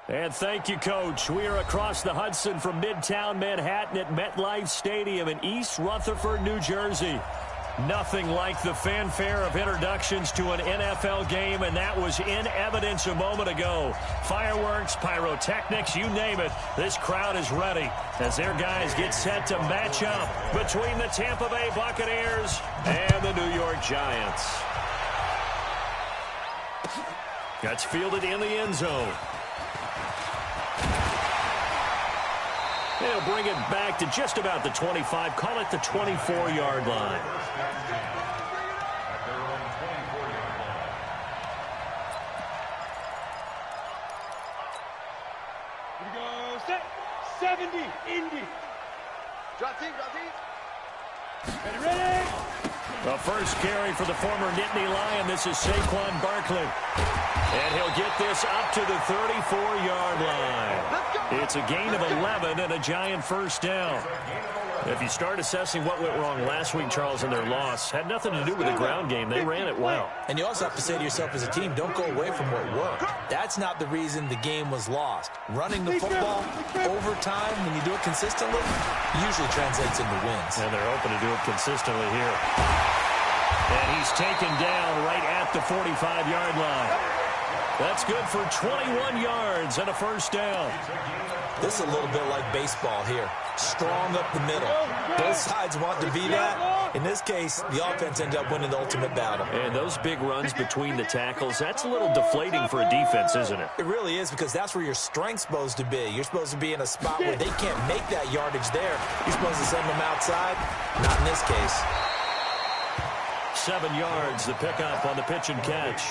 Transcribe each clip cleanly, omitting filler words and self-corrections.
And thank you, Coach. We are across the Hudson from Midtown Manhattan at MetLife Stadium in East Rutherford, New Jersey. Nothing like the fanfare of introductions to an NFL game, and that was in evidence a moment ago. Fireworks, pyrotechnics, you name it. This crowd is ready as their guys get set to match up between the Tampa Bay Buccaneers and the New York Giants. That's fielded in the end zone. They'll bring it back to just about the 25. Call it the 24-yard line. Here we go. Set. 70. Indy. Drop team. Ready. The first carry for the former Nittany Lion. This is Saquon Barkley. And he'll get this up to the 34-yard line. It's a gain of 11 and a Giant first down. If you start assessing what went wrong last week, Charles, in their loss, had nothing to do with the ground game. They ran it well. And you also have to say to yourself as a team, don't go away from what worked. That's not the reason the game was lost. Running the football over time, when you do it consistently, usually translates into wins. And they're hoping to do it consistently here. And he's taken down right at the 45-yard line. That's good for 21 yards and a first down. This is a little bit like baseball here. Strong up the middle. Both sides want to be that. In this case, the offense ends up winning the ultimate battle. And those big runs between the tackles, that's a little deflating for a defense, isn't it? It really is, because that's where your strength's supposed to be. You're supposed to be in a spot where they can't make that yardage there. You're supposed to send them outside. Not in this case. 7 yards, the pickup on the pitch and catch.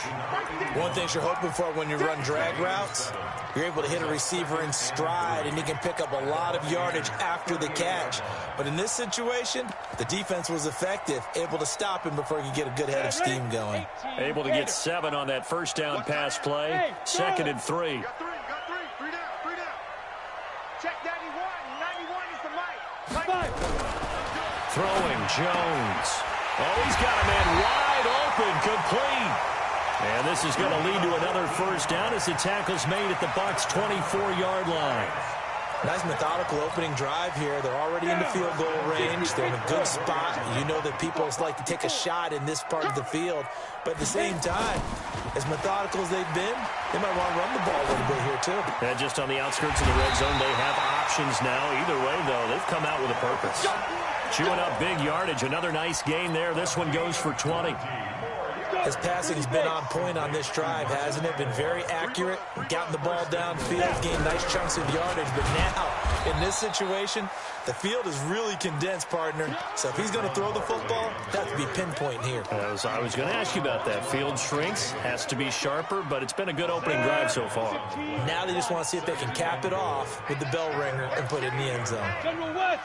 One thing you're hoping for when you run drag routes, you're able to hit a receiver in stride, and he can pick up a lot of yardage after the catch. But in this situation, the defense was effective, able to stop him before he could get a good head of steam going. Able to get 7 on that first down pass play. 2nd and 3. Got three down. Check 91 is the mic. Throwing, Jones. Oh, he's got a man wide open, complete. And this is going to lead to another first down as the tackle's made at the Bucs' 24-yard line. Nice methodical opening drive here. They're already in the field goal range. They're in a good spot. You know that people like to take a shot in this part of the field. But at the same time, as methodical as they've been, they might want to run the ball a little bit here too. And just on the outskirts of the red zone, they have options now. Either way, though, they've come out with a purpose. Chewing up big yardage. Another nice gain there. This one goes for 20. His passing's been on point on this drive, hasn't it? Been very accurate, gotten the ball downfield, gained nice chunks of yardage. But now, in this situation, the field is really condensed, partner. So if he's going to throw the football, that has to be pinpoint here. I was going to ask you about that. Field shrinks, has to be sharper, but it's been a good opening drive so far. Now they just want to see if they can cap it off with the bell ringer and put it in the end zone. General West.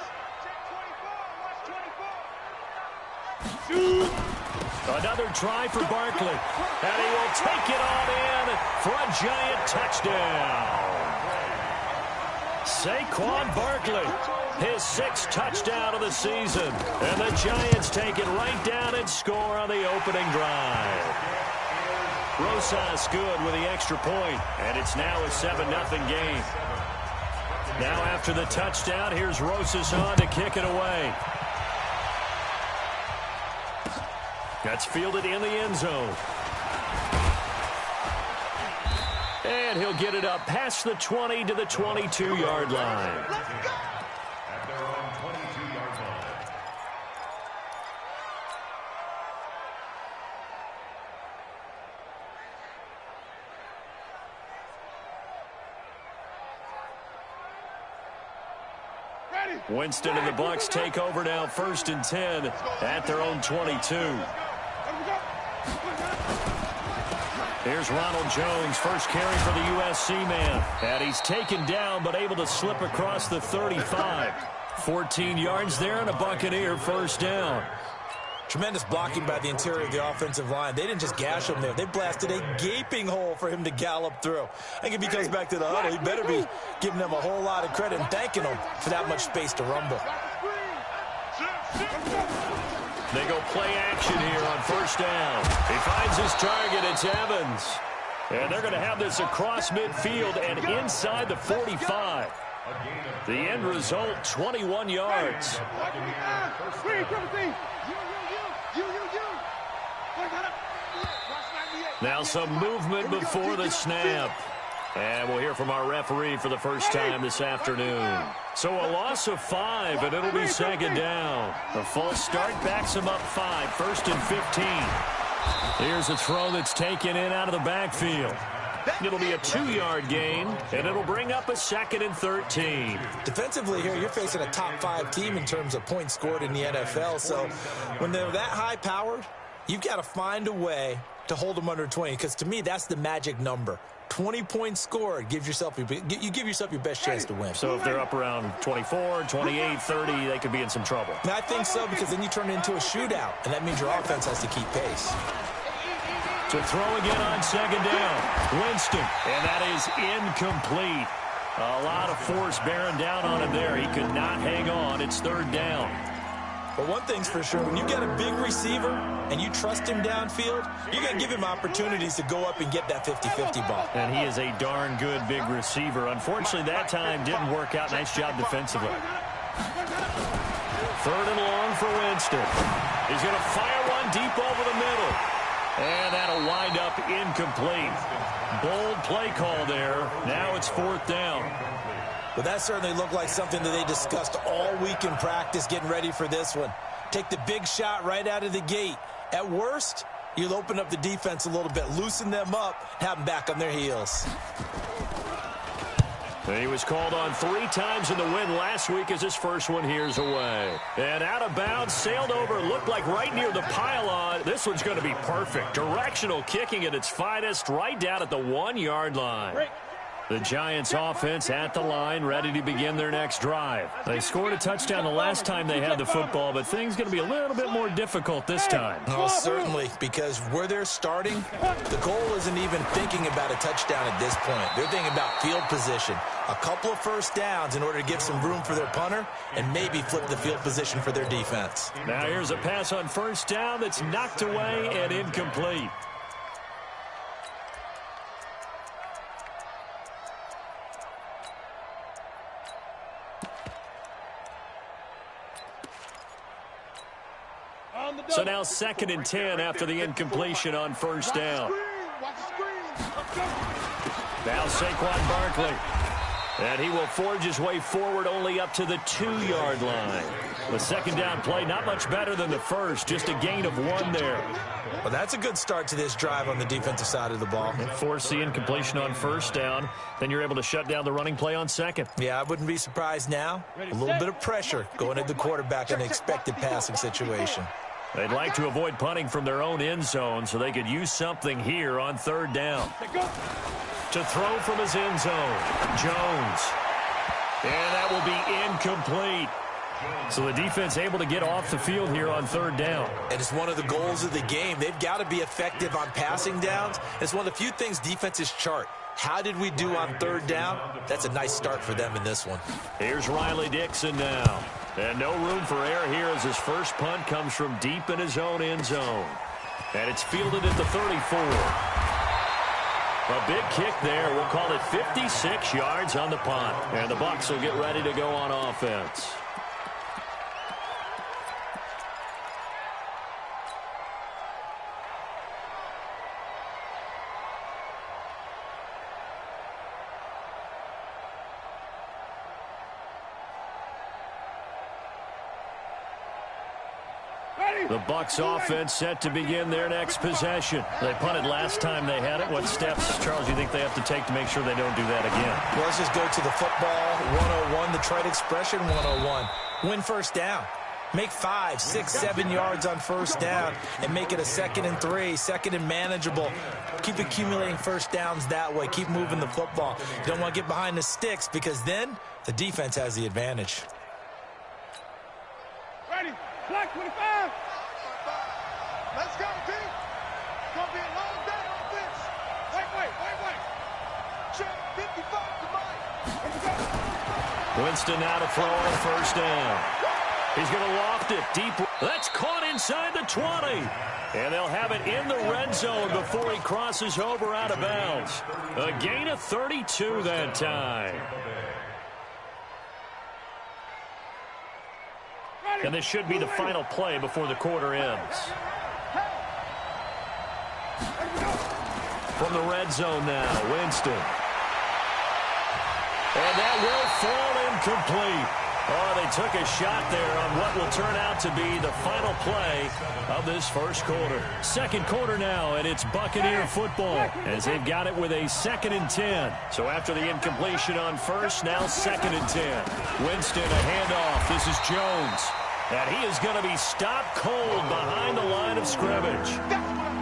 Another try for Barkley, and he will take it on in for a Giant touchdown. Saquon Barkley, his 6th touchdown of the season, and the Giants take it right down and score on the opening drive. Rosas good with the extra point, and it's now a 7-0 game. Now after the touchdown, here's Rosas on to kick it away. That's fielded in the end zone. And he'll get it up past the 20 to the 22-yard line. Winston and the Bucs take over now, 1st and 10 at their own 22. Here's Ronald Jones, first carry for the USC man. And he's taken down, but able to slip across the 35. 14 yards there and a Buccaneer first down. Tremendous blocking by the interior of the offensive line. They didn't just gash him there. They blasted a gaping hole for him to gallop through. I think if he comes back to the huddle, he better be giving them a whole lot of credit and thanking them for that much space to rumble. They go play action here on first down. He finds his target. It's Evans. And they're going to have this across midfield and inside the 45. The end result, 21 yards. Now some movement before the snap. And we'll hear from our referee for the first time this afternoon. So a loss of 5, and it'll be second down. A false start backs him up 5, first and 15. Here's a throw that's taken in out of the backfield. It'll be a 2-yard gain, and it'll bring up a second and 13. Defensively here, you're facing a top 5 team in terms of points scored in the NFL. So when they're that high-powered, you've got to find a way to hold them under 20, because to me, that's the magic number. 20 points scored, you give yourself your best chance to win. So if they're up around 24, 28, 30, they could be in some trouble. And I think so, because then you turn it into a shootout, and that means your offense has to keep pace. To throw again on second down, Winston, and that is incomplete. A lot of force bearing down on him there. He could not hang on. It's third down. But one thing's for sure, when you've got a big receiver and you trust him downfield, you're going to give him opportunities to go up and get that 50-50 ball. And he is a darn good big receiver. Unfortunately, that time didn't work out. Nice job defensively. Third and long for Winston. He's going to fire one deep over the middle. And that'll wind up incomplete. Bold play call there. Now it's fourth down. Well, that certainly looked like something that they discussed all week in practice getting ready for this one. Take the big shot right out of the gate. At worst, you'll open up the defense a little bit, loosen them up, have them back on their heels. He was called on 3 times in the win last week as his first one here's away. And out of bounds, sailed over, looked like right near the pylon. This one's going to be perfect. Directional kicking at its finest, right down at the 1-yard line. The Giants offense at the line, ready to begin their next drive. They scored a touchdown the last time they had the football, but things going to be a little bit more difficult this time. Oh, certainly, because where they're starting, the goal isn't even thinking about a touchdown at this point. They're thinking about field position. A couple of first downs in order to give some room for their punter and maybe flip the field position for their defense. Now here's a pass on first down that's knocked away and incomplete. So now second and 10 after the incompletion on first down. Now Saquon Barkley. And he will forge his way forward only up to the 2-yard line. The second down play, not much better than the first, just a gain of 1 there. Well, that's a good start to this drive on the defensive side of the ball. And force the incompletion on first down. Then you're able to shut down the running play on second. Yeah, I wouldn't be surprised now. A little bit of pressure going at the quarterback in an expected passing situation. They'd like to avoid punting from their own end zone so they could use something here on third down. To throw from his end zone, Jones. And that will be incomplete. So the defense able to get off the field here on third down. And it's one of the goals of the game. They've got to be effective on passing downs. It's one of the few things defenses chart. How did we do on third down? That's a nice start for them in this one. Here's Riley Dixon now. And no room for error here as his first punt comes from deep in his own end zone. And it's fielded at the 34. A big kick there. We'll call it 56 yards on the punt. And the Bucs will get ready to go on offense. The Bucs offense set to begin their next possession. They punted last time they had it. What steps, Charles, do you think they have to take to make sure they don't do that again? Well, let's just go to the football 101, the trite expression 101. Win first down. Make 5, 6, 7 yards on first down and make it a 2nd and 3, 2nd and manageable. Keep accumulating first downs that way. Keep moving the football. You don't want to get behind the sticks because then the defense has the advantage. Ready, black 25. Let's go, team. It's going to be a long day on this. Wait. Check 55 to Mike. Winston now to throw on first down. He's going to loft it deep. That's caught inside the 20. And they'll have it in the red zone before he crosses over out of bounds. A gain of 32 that time. And this should be the final play before the quarter ends. From the red zone now, Winston. And that will fall incomplete. Oh, they took a shot there on what will turn out to be the final play of this first quarter. Second quarter now, and it's Buccaneer football as they've got it with a 2nd and 10. So after the incompletion on first, now 2nd and 10. Winston, a handoff. This is Jones. And he is going to be stopped cold behind the line of scrimmage.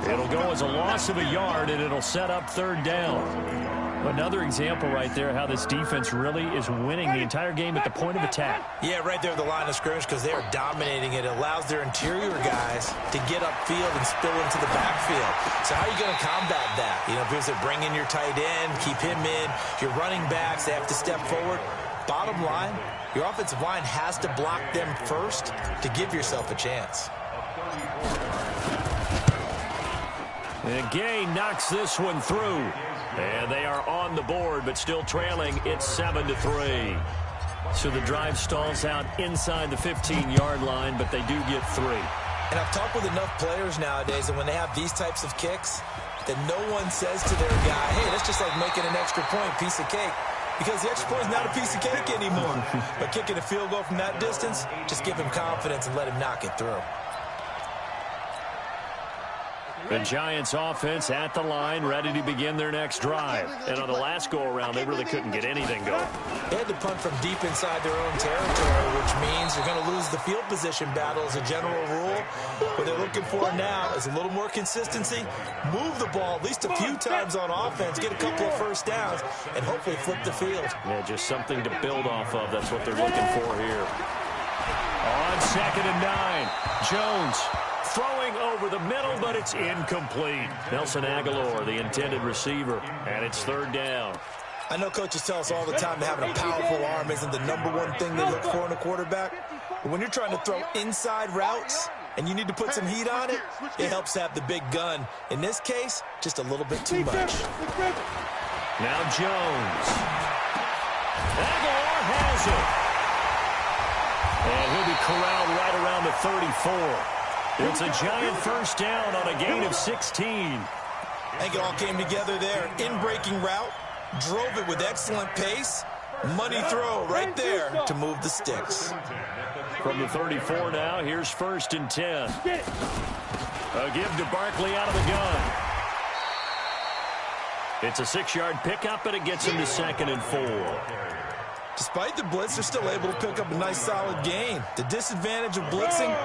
It'll go as a loss of a yard, and it'll set up 3rd down. Another example right there how this defense really is winning the entire game at the point of attack. Yeah, right there at the line of scrimmage because they are dominating it. It allows their interior guys to get upfield and spill into the backfield. So how are you going to combat that? You know, if you're bring in your tight end, keep him in, your running backs, they have to step forward. Bottom line, your offensive line has to block them first to give yourself a chance. And Gay knocks this one through. And they are on the board, but still trailing. It's 7-3. So the drive stalls out inside the 15-yard line, but they do get 3. And I've talked with enough players nowadays that when they have these types of kicks, that no one says to their guy, hey, that's just like making an extra point, piece of cake. Because the extra point is not a piece of cake anymore. But kicking a field goal from that distance, just give him confidence and let him knock it through. The Giants offense at the line, ready to begin their next drive. And on the last go-around, they really couldn't get anything going. They had to punt from deep inside their own territory, which means you're going to lose the field position battle as a general rule. What they're looking for now is a little more consistency, move the ball at least a few times on offense, get a couple of first downs, and hopefully flip the field. Yeah, just something to build off of. That's what they're looking for here. On 2nd and 9, Jones throwing over the middle, but it's incomplete. Nelson Aguilar, the intended receiver, and it's 3rd down. I know coaches tell us all the time that having a powerful arm isn't the #1 thing they look for in a quarterback. But when you're trying to throw inside routes and you need to put some heat on it, it helps to have the big gun. In this case, just a little bit too much. Now Jones. Aguilar has it. And he'll be corralled right around the 34. It's a giant first down on a gain of 16. I think it all came together there. In-breaking route, drove it with excellent pace. Money throw right there to move the sticks. From the 34 now, here's 1st and 10. A give to Barkley out of the gun. It's a 6-yard pickup, and it gets him to 2nd and 4. Despite the blitz, they're still able to pick up a nice solid gain. The disadvantage of blitzing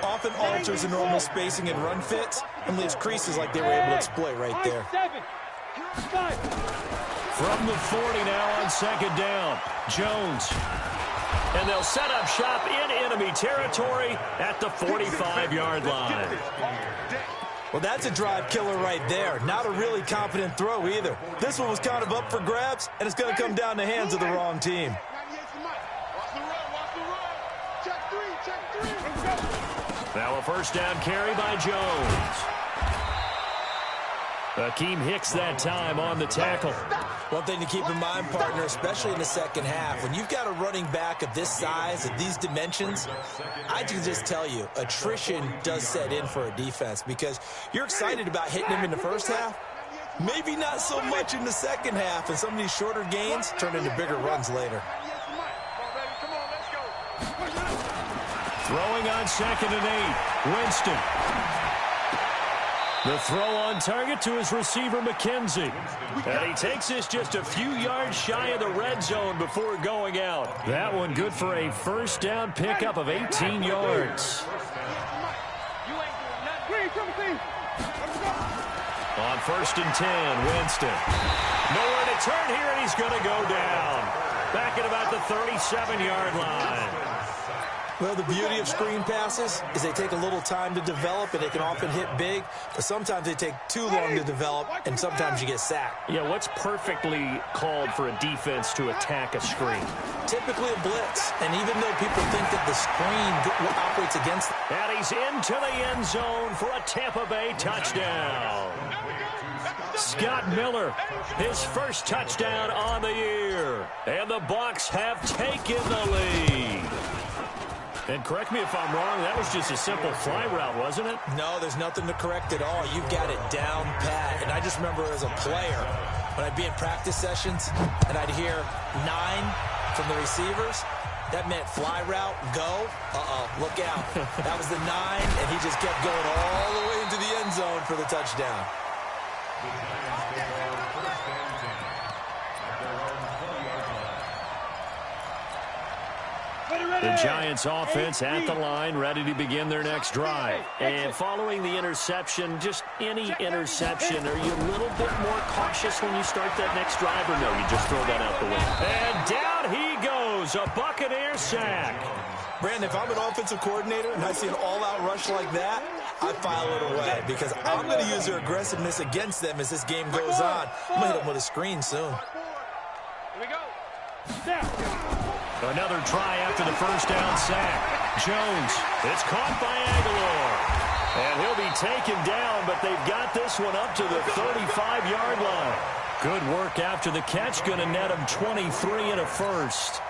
often alters the normal spacing and run fits and leaves creases like they were able to exploit right there. From the 40 now on 2nd down, Jones. And they'll set up shop in enemy territory at the 45-yard line. Well, that's a drive killer right there. Not a really confident throw either. This one was kind of up for grabs, and it's going to come down the hands of the wrong team. Now a 1st down carry by Jones. Akeem Hicks that time on the tackle. One thing to keep in mind, partner, especially in the second half, when you've got a running back of this size, of these dimensions, I can just tell you, attrition does set in for a defense because you're excited about hitting him in the first half, maybe not so much in the second half, and some of these shorter gains turn into bigger runs later. Throwing on 2nd and 8, Winston. The throw on target to his receiver, McKenzie. And he takes this just a few yards shy of the red zone before going out. That one good for a 1st down pickup of 18 yards. On 1st and 10, Winston. Nowhere to turn here, and he's going to go down. Back at about the 37-yard line. Well, the beauty of screen passes is they take a little time to develop, and they can often hit big, but sometimes they take too long to develop, and sometimes you get sacked. Yeah, what's perfectly called for a defense to attack a screen? Typically a blitz, and even though people think that the screen operates against them. And he's into the end zone for a Tampa Bay touchdown. Scott Miller, his first touchdown on the year. And the Bucs have taken the lead. And correct me if I'm wrong, that was just a simple fly route, wasn't it? No, there's nothing to correct at all. You've got it down pat. And I just remember as a player, when I'd be in practice sessions and I'd hear 9 from the receivers, that meant fly route, go. Look out. That was the 9, and he just kept going all the way into the end zone for the touchdown. The Giants offense at the line, ready to begin their next drive. And following the interception, just any interception, are you a little bit more cautious when you start that next drive, or no, you just throw that out the window? And down he goes, a Buccaneer sack. Brandon, if I'm an offensive coordinator and I see an all-out rush like that, I file it away because I'm going to use their aggressiveness against them as this game goes on. I'm going to hit them with a screen soon. Here we go. Another try after the first down sack. Jones, it's caught by Aguilar. And he'll be taken down, but they've got this one up to the 35-yard line. Good work after the catch, going to net them 23 and a first.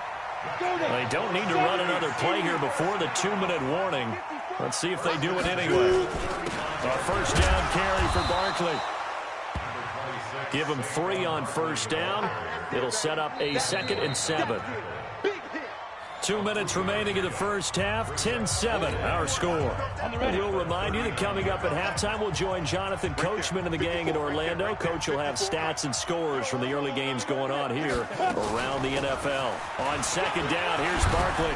They don't need to run another play here before the 2-minute warning. Let's see if they do it anyway. A first down carry for Barkley. Give him 3 on first down. It'll set up a 2nd and 7. 2 minutes remaining in the first half, 10-7, our score. We'll remind you that coming up at halftime, we'll join Jonathan Coachman and the gang in Orlando. Coach will have stats and scores from the early games going on here around the NFL. On second down, here's Barkley.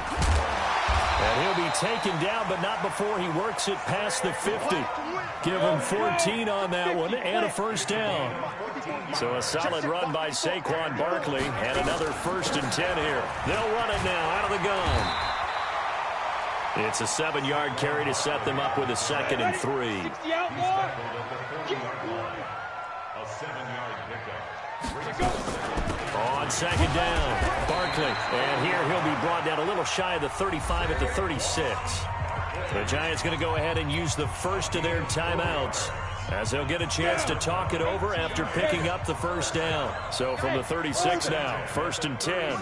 And he'll be taken down, but not before he works it past the 50. Give him 14 on that one and a first down. So a solid run by Saquon Barkley and another 1st and 10 here. They'll run it now out of the gun. It's a 7-yard carry to set them up with a 2nd and 3. A 7-yard pickup. On second down, Barkley. And here he'll be brought down a little shy of the 35 at the 36. The Giants going to go ahead and use the first of their timeouts as they'll get a chance to talk it over after picking up the first down. So from the 36 now, 1st and 10.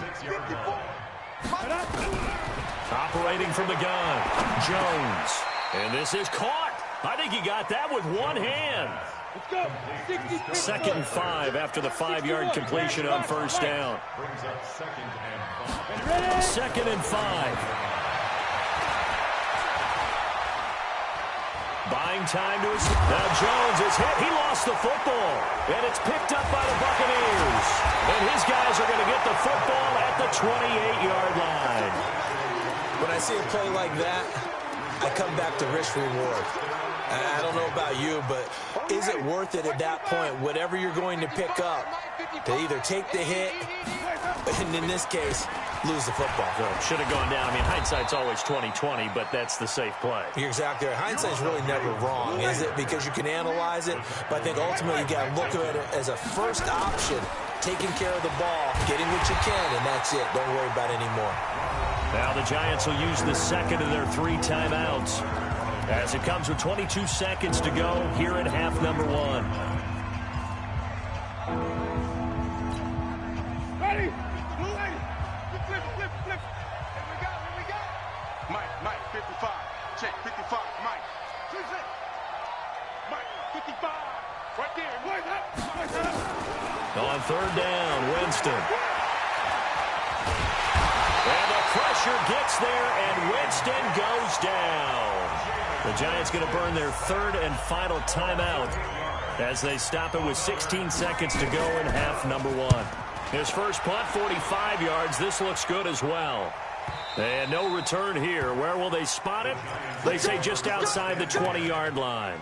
Operating from the gun, Jones. And this is caught. I think he got that with one hand. 2nd and 5 after the 5-yard completion on first down. 2nd and 5. Buying time to his... Now Jones is hit. He lost the football. And it's picked up by the Buccaneers. And his guys are going to get the football at the 28-yard line. When I see a play like that, I come back to risk-reward. I don't know about you, but is it worth it at that point, whatever you're going to pick up, to either take the hit, and in this case, lose the football? Should have gone down. I mean, hindsight's always 20/20, but that's the safe play. You're exactly right. Hindsight's really never wrong, is it? Because you can analyze it, but I think ultimately you got to look at it as a first option, taking care of the ball, getting what you can, and that's it. Don't worry about it anymore. Now the Giants will use the 2nd of their 3 timeouts as it comes with 22 seconds to go here at half number 1. Ready? Flip. Here we go. Mike, 55. Check, 55. Mike. Mike, 55. Right there. On 3rd down, Winston. And the pressure gets there, and Winston goes down. The Giants going to burn their 3rd and final timeout as they stop it with 16 seconds to go in half number 1. His first punt, 45 yards. This looks good as well. And no return here. Where will they spot it? They say just outside the 20-yard line.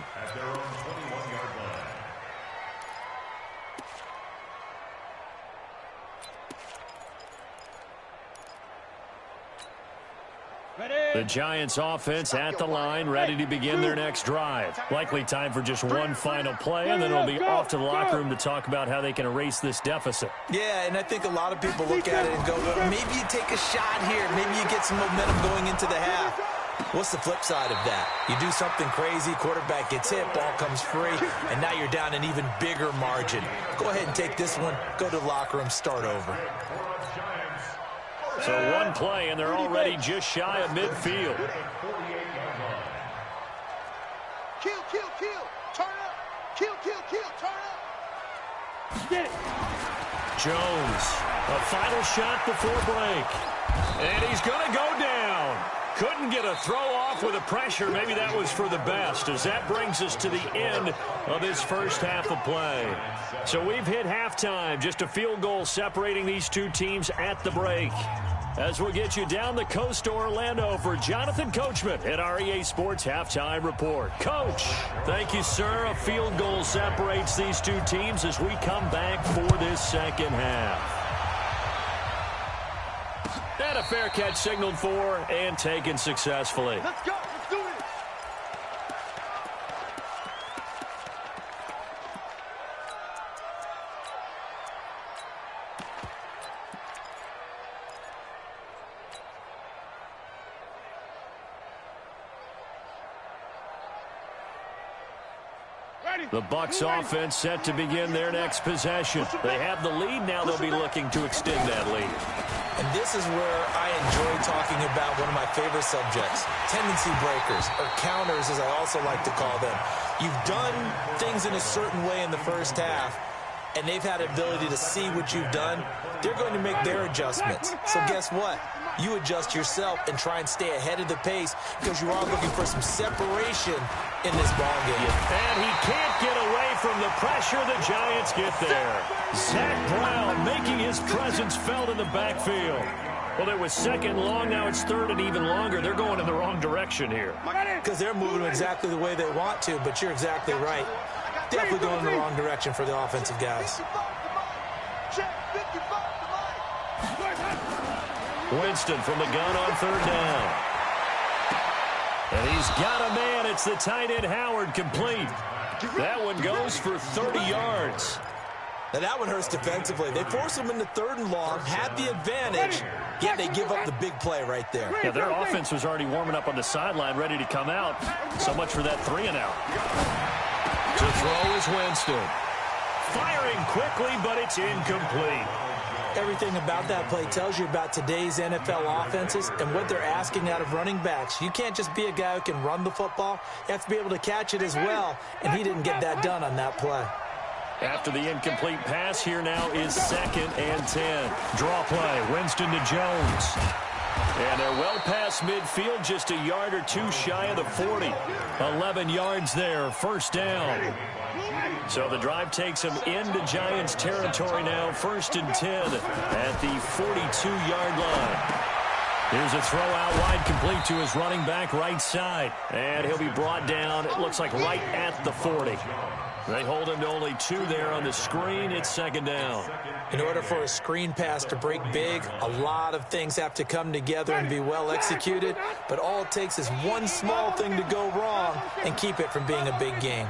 The Giants offense at the line, ready to begin their next drive. Likely time for just one final play, and then it'll be off to the locker room to talk about how they can erase this deficit. Yeah, and I think a lot of people look at it and go, well, maybe you take a shot here. Maybe you get some momentum going into the half. What's the flip side of that? You do something crazy, quarterback gets hit, ball comes free, and now you're down an even bigger margin. Go ahead and take this one, go to the locker room, start over. So one play, and they're already just shy of midfield. Kill, kill, kill. Turn up. Kill, kill, kill. Turn up. Get it. Jones, a final shot before break. And he's going to go down. Couldn't get a throw off with the pressure. Maybe that was for the best, as that brings us to the end of this first half of play. So we've hit halftime, just a field goal separating these two teams at the break. As we'll get you down the coast to Orlando for Jonathan Coachman at our EA Sports Halftime Report. Coach, thank you, sir. A field goal separates these two teams as we come back for this second half. And a fair catch signaled for and taken successfully. Let's go. Let's do it. The Bucs offense set to begin their next possession. They have the lead now. They'll be looking to extend that lead. And this is where I enjoy talking about one of my favorite subjects, tendency breakers, or counters as I also like to call them. You've done things in a certain way in the first half, and they've had the ability to see what you've done. They're going to make their adjustments. So guess what? You adjust yourself and try and stay ahead of the pace because you are looking for some separation in this ballgame. And he can't get away from the pressure. The Giants get there. Zach Brown making his presence felt in the backfield. Well, it was second long. Now it's third and even longer. They're going in the wrong direction here. Because they're moving exactly the way they want to, but you're exactly right. Definitely going in the wrong direction for the offensive guys. Winston from the gun on third down. And he's got a man. It's the tight end Howard, complete. That one goes for 30 yards. Now that one hurts defensively. They force him into third and long, had the advantage, yet they give up the big play right there. Yeah, their offense was already warming up on the sideline, ready to come out. So much for that 3 and out. To throw is Winston. Firing quickly, but it's incomplete. Everything about that play tells you about today's NFL offenses and what they're asking out of running backs. You can't just be a guy who can run the football. You have to be able to catch it as well, and he didn't get that done on that play. After the incomplete pass, here now is 2nd and 10. Draw play, Winston to Jones. And they're well past midfield, just a yard or two shy of the 40. 11 yards there, first down. So the drive takes them into Giants territory now, 1st and 10 at the 42-yard line. Here's a throw out wide, complete to his running back right side. And he'll be brought down, it looks like right at the 40. They hold him to only 2 there on the screen. It's 2nd down. In order for a screen pass to break big, a lot of things have to come together and be well executed. But all it takes is one small thing to go wrong and keep it from being a big game.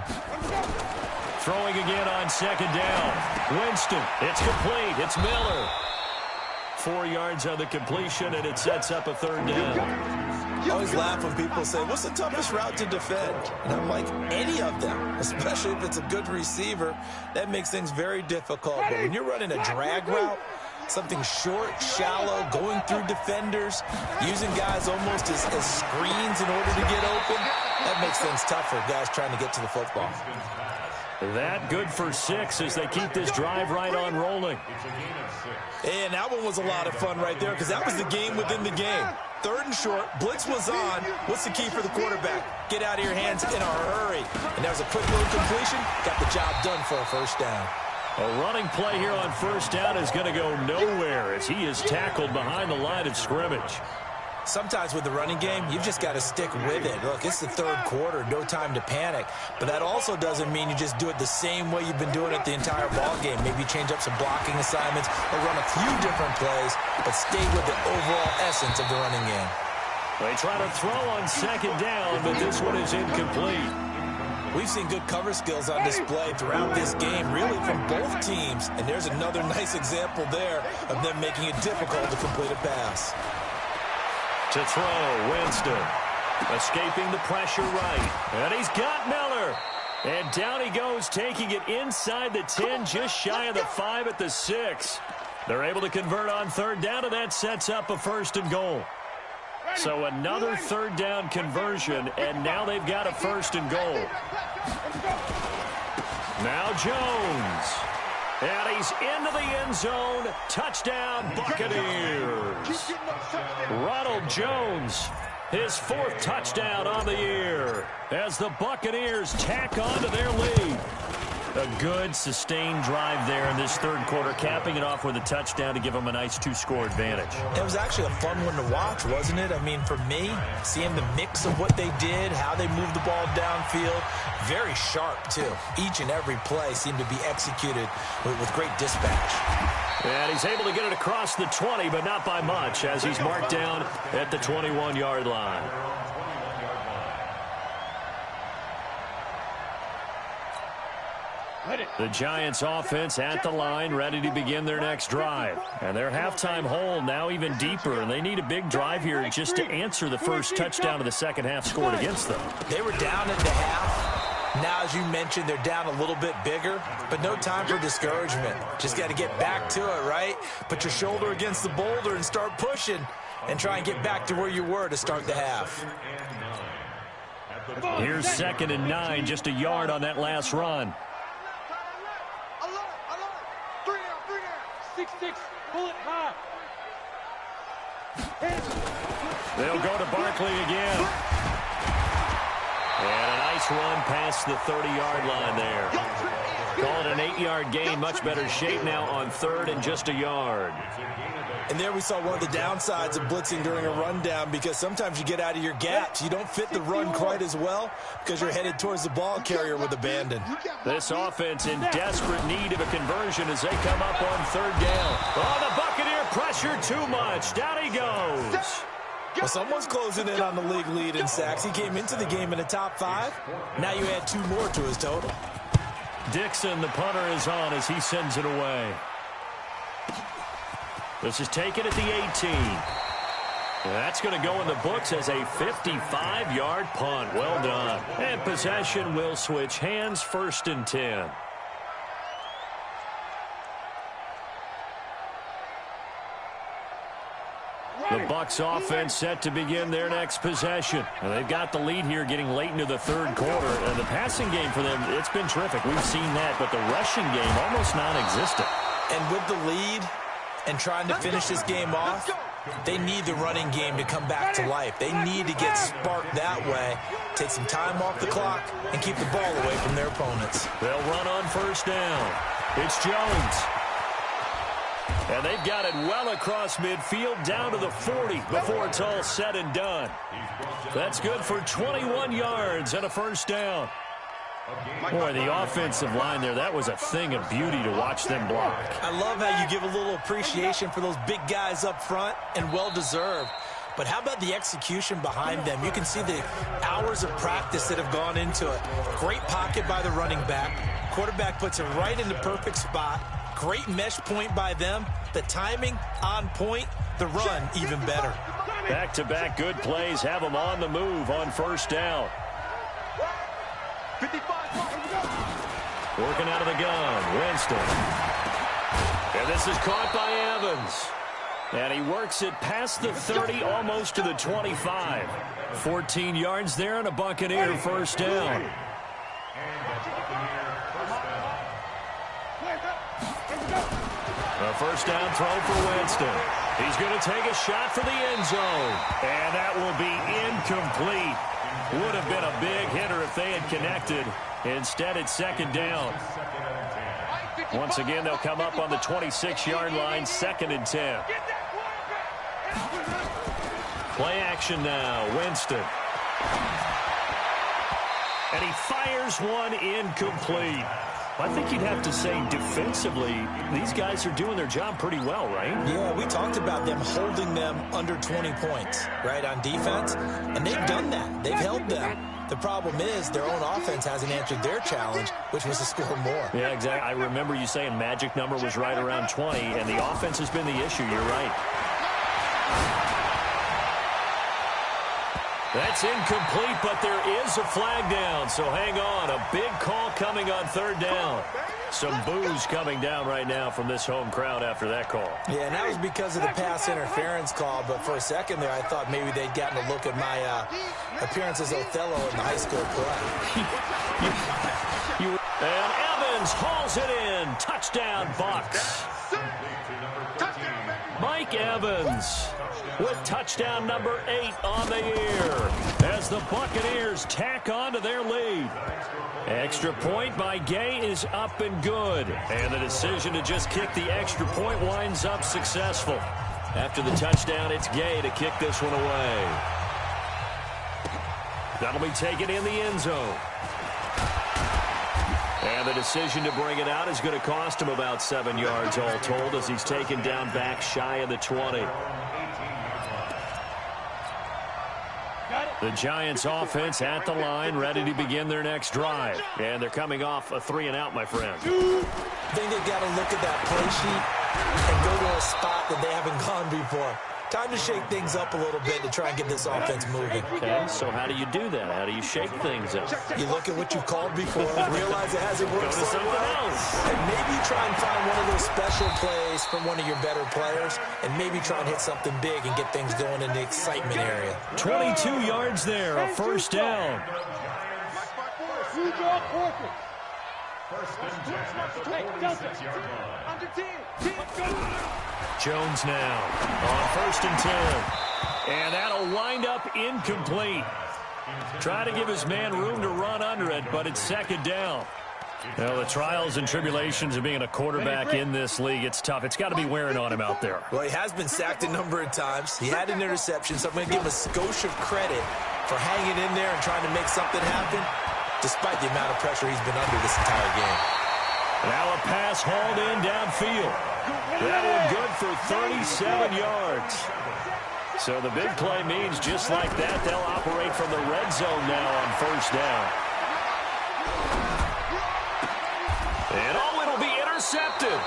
Throwing again on 2nd down. Winston, it's complete. It's Miller. 4 yards on the completion, and it sets up a 3rd down. I always laugh when people say, what's the toughest route to defend? And I'm like, any of them, especially if it's a good receiver. That makes things very difficult. But when you're running a drag route, something short, shallow, going through defenders, using guys almost as screens in order to get open, that makes things tough for guys trying to get to the football. That good for 6 as they keep this drive right on rolling. And that one was a lot of fun right there because that was the game within the game. 3rd and short, blitz was on. What's the key for the quarterback? Get out of your hands in a hurry. And that was a quick little completion. Got the job done for a first down. A running play here on 1st down is going to go nowhere as he is tackled behind the line of scrimmage. Sometimes with the running game, you've just got to stick with it. Look, it's the 3rd quarter, no time to panic. But that also doesn't mean you just do it the same way you've been doing it the entire ball game. Maybe change up some blocking assignments or run a few different plays, but stay with the overall essence of the running game. They try to throw on second down, but this one is incomplete. We've seen good cover skills on display throughout this game, really from both teams. And there's another nice example there of them making it difficult to complete a pass. To throw, Winston. Escaping the pressure right. And he's got Miller. And down he goes, taking it inside the 10, just shy of the 5 at the 6. They're able to convert on third down, and that sets up a first and goal. So another third down conversion, and now they've got a first and goal. Now Jones. And he's into the end zone. Touchdown, Buccaneers. Ronald Jones, his 4th touchdown on the year, as the Buccaneers tack on to their lead. A good, sustained drive there in this third quarter, capping it off with a touchdown to give them a nice 2-score advantage. It was actually a fun one to watch, wasn't it? I mean, for me, seeing the mix of what they did, how they moved the ball downfield, very sharp, too. Each and every play seemed to be executed with great dispatch. And he's able to get it across the 20, but not by much, as he's marked down at the 21-yard line. The Giants offense at the line, ready to begin their next drive. And their halftime hole now even deeper, and they need a big drive here just to answer the first touchdown of the second half scored against them. They were down at the half. Now, as you mentioned, they're down a little bit bigger, but no time for discouragement. Just got to get back to it, right? Put your shoulder against the boulder and start pushing and try and get back to where you were to start the half. Here's 2nd and 9, just a yard on that last run. 6-6, pull it high. They'll go to Barkley again. And a nice run past the 30-yard line there. Call it an 8-yard gain, much better shape now on 3rd and just a yard. And there we saw one of the downsides of blitzing during a rundown, because sometimes you get out of your gaps. You don't fit the run quite as well because you're headed towards the ball carrier with abandon. This offense in desperate need of a conversion as they come up on 3rd down. Oh, the Buccaneer pressure too much. Down he goes. Well, someone's closing in on the league lead in sacks. He came into the game in the top 5. Now you add 2 more to his total. Dixon, the punter, is on as he sends it away. This is taken at the 18. That's going to go in the books as a 55-yard punt. Well done. And possession will switch hands, 1st and 10. The Bucs offense set to begin their next possession. And they've got the lead here getting late into the 3rd quarter. And the passing game for them, it's been terrific. We've seen that, but the rushing game almost non-existent. And with the lead and trying to finish this game off, they need the running game to come back to life. They need to get sparked that way, take some time off the clock, and keep the ball away from their opponents. They'll run on 1st down. It's Jones. And they've got it well across midfield down to the 40 before it's all said and done. That's good for 21 yards and a 1st down. Boy, the offensive line there, that was a thing of beauty to watch them block. I love how you give a little appreciation for those big guys up front, and well-deserved. But how about the execution behind them? You can see the hours of practice that have gone into it. Great pocket by the running back. Quarterback puts it right in the perfect spot. Great mesh point by them. The timing on point. The run even better. Back-to-back good plays have them on the move on 1st down. 55, Working out of the gun, Winston. And this is caught by Evans. And he works it past the 30, almost to the 25. 14 yards there and a Buccaneer 1st down. A 1st down throw for Winston. He's going to take a shot for the end zone. And that will be incomplete. Would have been a big hitter if they had connected. Instead, it's 2nd down. Once again, they'll come up on the 26-yard line, 2nd and 10. Play action now, Winston. And he fires one incomplete. I think you'd have to say defensively, these guys are doing their job pretty well, right? Yeah, we talked about them holding them under 20 points, right, on defense, and they've done that. They've held them. The problem is their own offense hasn't answered their challenge, which was to score more. Yeah, exactly. I remember you saying magic number was right around 20, and the offense has been the issue. You're right. That's incomplete, but there is a flag down, so hang on. A big call coming on third down. Some boos coming down right now from this home crowd after that call. Yeah, and that was because of the pass interference call, but for a second there I thought maybe they'd gotten a look at my appearance as Othello in the high school play. And Evans hauls it in. Touchdown, Bucks. Mike Evans with touchdown number 8 on the year as the Buccaneers tack on to their lead. Extra point by Gay is up and good. And the decision to just kick the extra point winds up successful. After the touchdown, it's Gay to kick this one away. That'll be taken in the end zone. And the decision to bring it out is going to cost him about 7 yards all told as he's taken down back shy of the 20. The Giants offense at the line, ready to begin their next drive. And they're coming off a 3-and-out, my friend. I think they've got to look at that play sheet and go to a spot that they haven't gone before. Time to shake things up a little bit to try and get this offense moving. Okay, so how do you do that? How do you shake things up? You look at what you've called before, realize it hasn't worked Go to so something well, else. and maybe try and find one of those special plays from one of your better players, and maybe try and hit something big and get things going in the excitement area. 22 yards there, a first down. Jones now on 1st and 10. And that'll wind up incomplete. Try to give his man room to run under it, but it's 2nd down. Well, the trials and tribulations of being a quarterback in this league, it's tough. It's got to be wearing on him out there. Well, he has been sacked a number of times. He had an interception, so I'm going to give him a skosh of credit for hanging in there and trying to make something happen, despite the amount of pressure he's been under this entire game. Now a pass hauled in downfield. That one good for 37 yards. So the big play means just like that, they'll operate from the red zone now on 1st down. And it'll be intercepted.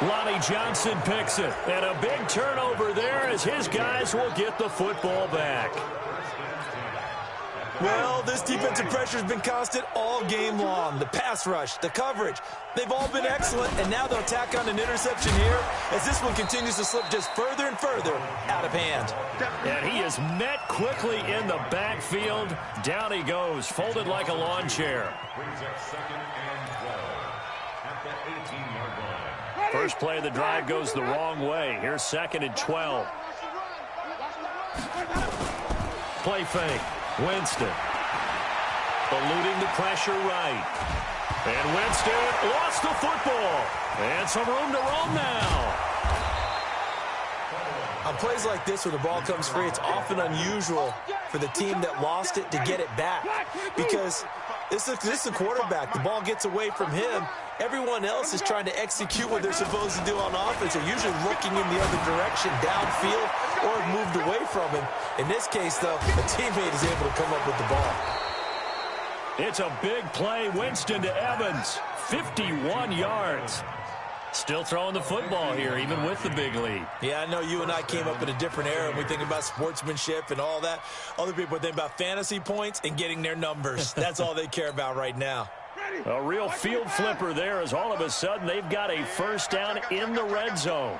Lonnie Johnson picks it. And a big turnover there as his guys will get the football back. Well, this defensive pressure has been constant all game long. The pass rush, the coverage, they've all been excellent, and now they'll tack on an interception here as this one continues to slip just further and further out of hand. And he is met quickly in the backfield. Down he goes, folded like a lawn chair. First play of the drive goes the wrong way. Here's 2nd and 12. Play fake. Winston eluding the pressure right. And Winston lost the football. And some room to roam now. On plays like this where the ball comes free, it's often unusual for the team that lost it to get it back. Because this is a quarterback. The ball gets away from him. Everyone else is trying to execute what they're supposed to do on offense. They're usually looking in the other direction, downfield, or moved away from him. In this case, though, a teammate is able to come up with the ball. It's a big play. Winston to Evans. 51 yards. Still throwing the football here, even with the big lead. Yeah, I know you and I came up in a different era, and we think about sportsmanship and all that. Other people think about fantasy points and getting their numbers. That's all they care about right now. A real field flipper there as all of a sudden they've got a first down in the red zone.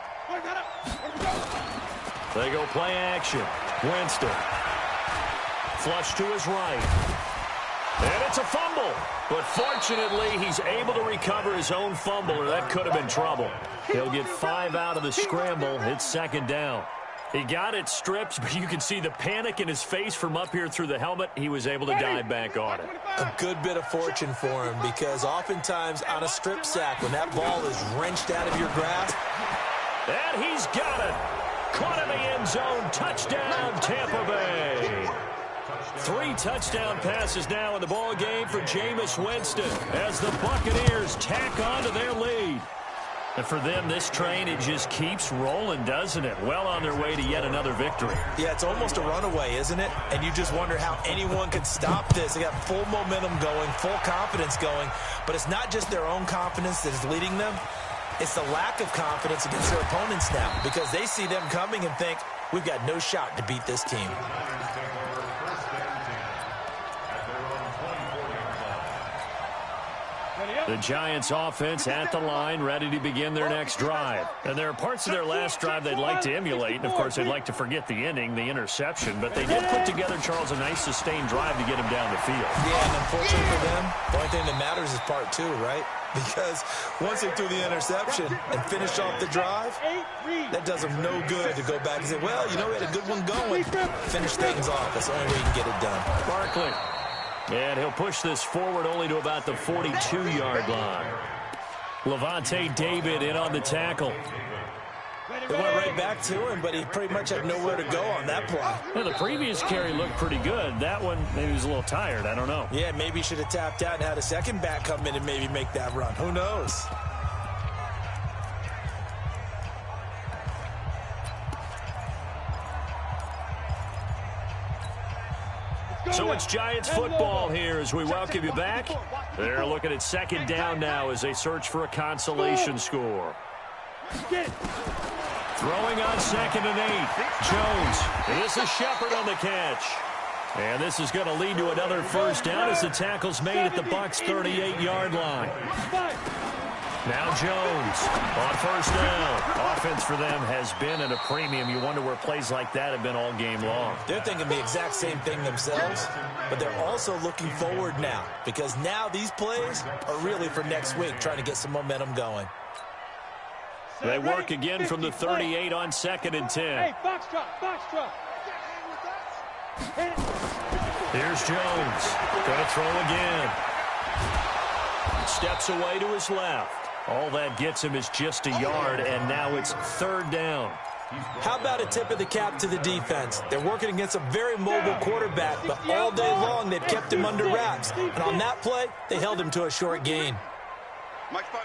They go play action. Winston. Flush to his right. And it's a fumble. But fortunately, he's able to recover his own fumble, or that could have been trouble. He'll get 5 out of the scramble. It's 2nd down. He got it stripped, but you can see the panic in his face from up here through the helmet. He was able to dive back on it. A good bit of fortune for him, because oftentimes on a strip sack, when that ball is wrenched out of your grasp. And he's got it. Caught in the end zone. Touchdown, Tampa Bay. 3 touchdown passes now in the ball game for Jameis Winston as the Buccaneers tack on to their lead. And for them, this train, it just keeps rolling, doesn't it? Well on their way to yet another victory. Yeah, it's almost a runaway, isn't it? And you just wonder how anyone could stop this. They got full momentum going, full confidence going. But it's not just their own confidence that is leading them. It's the lack of confidence against their opponents now because they see them coming and think, we've got no shot to beat this team. The Giants offense at the line, ready to begin their next drive. And there are parts of their last drive they'd like to emulate. And, of course, they'd like to forget the ending, the interception. But they did put together, Charles, a nice sustained drive to get him down the field. Yeah, and unfortunately for them, the only thing that matters is part 2, right? Because once they threw the interception and finished off the drive, that does them no good to go back and say, well, you know, we had a good one going. Finish things off. That's the only way you can get it done. Barkley. And he'll push this forward only to about the 42-yard line. Levante David in on the tackle. They went right back to him, but he pretty much had nowhere to go on that play. Well, the previous carry looked pretty good. That one, maybe he was a little tired. I don't know. Yeah, maybe he should have tapped out and had a second back come in and maybe make that run. Who knows? So it's Giants football here as we welcome you back. They're looking at second down now as they search for a consolation score. Throwing on 2nd and 8. Jones. This is Shepard on the catch. And this is going to lead to another first down as the tackle's made at the Bucs' 38-yard line. Now Jones on first down. Offense for them has been at a premium. You wonder where plays like that have been all game long. They're thinking the exact same thing themselves, but they're also looking forward now because now these plays are really for next week, trying to get some momentum going. They work again from the 38 on 2nd and 10. Hey, box drop. Here's Jones. Going to throw again. Steps away to his left. All that gets him is just a yard, and now it's 3rd down. How about a tip of the cap to the defense? They're working against a very mobile quarterback, but all day long they've kept him under wraps. And on that play, they held him to a short gain. Mike's 5-4.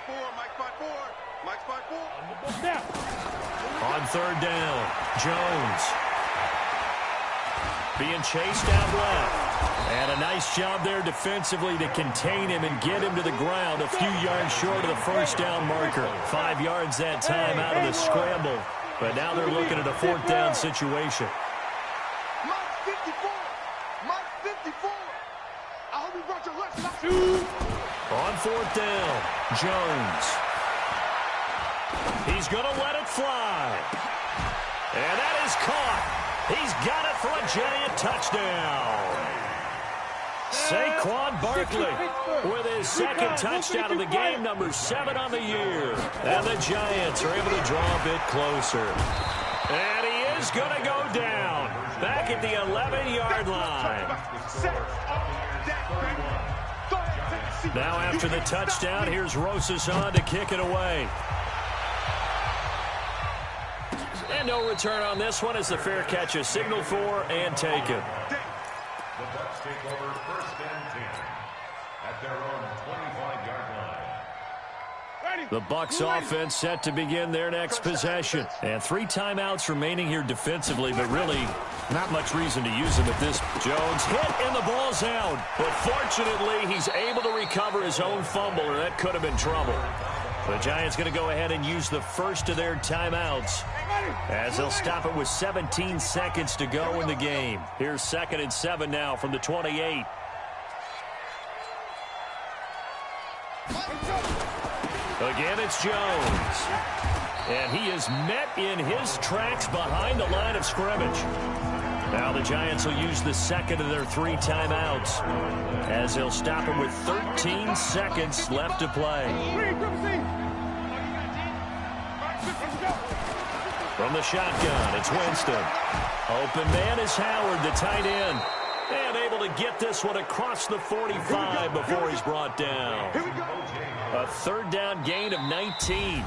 On 3rd down, Jones. Being chased out left. And a nice job there defensively to contain him and get him to the ground a few yards short of the first down marker. 5 yards that time out of the scramble. But now they're looking at a 4th down situation. Mike 54. I hope you brought your lunch. On 4th down, Jones. He's going to let it fly. And that is caught. He's got it for a Giant touchdown. Saquon Barkley with his 2nd touchdown of the game, number 7 on the year. And the Giants are able to draw a bit closer. And he is going to go down back at the 11-yard line. Now after the touchdown, here's Rosas on to kick it away. And no return on this one as the fair catch is signaled for and taken. The Bucs take over 1st and 10 at their own 25-yard line. The Bucs offense set to begin their next possession. And 3 timeouts remaining here defensively, but really not much reason to use them at this. Jones hit and the ball's out. But fortunately, he's able to recover his own fumble, or that could have been trouble. The Giants going to go ahead and use the first of their timeouts as they'll stop it with 17 seconds to go in the game. Here's 2nd and 7 now from the 28. Again, it's Jones. And he is met in his tracks behind the line of scrimmage. Now the Giants will use the 2nd of their 3 timeouts as they'll stop it with 13 seconds left to play. From the shotgun, it's Winston. Open man is Howard, the tight end. And able to get this one across the 45 before he's brought down. A 3rd down gain of 19.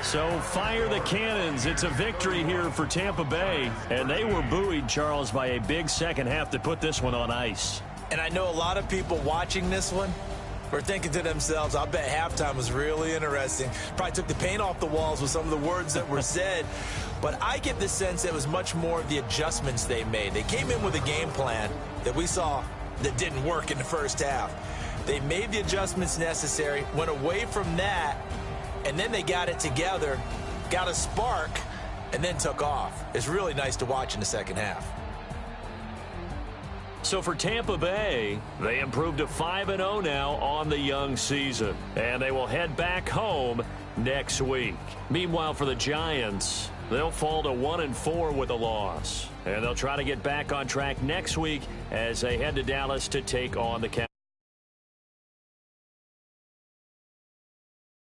So fire the cannons. It's a victory here for Tampa Bay. And they were buoyed, Charles, by a big second half to put this one on ice. And I know a lot of people watching this one were thinking to themselves, I'll bet halftime was really interesting. Probably took the paint off the walls with some of the words that were said. But I get the sense it was much more of the adjustments they made. They came in with a game plan that we saw that didn't work in the first half. They made the adjustments necessary, went away from that, and then they got it together, got a spark, and then took off. It's really nice to watch in the second half. So for Tampa Bay, they improved to 5-0 now on the young season. And they will head back home next week. Meanwhile, for the Giants, they'll fall to 1-4 with a loss. And they'll try to get back on track next week as they head to Dallas to take on the Cowboys.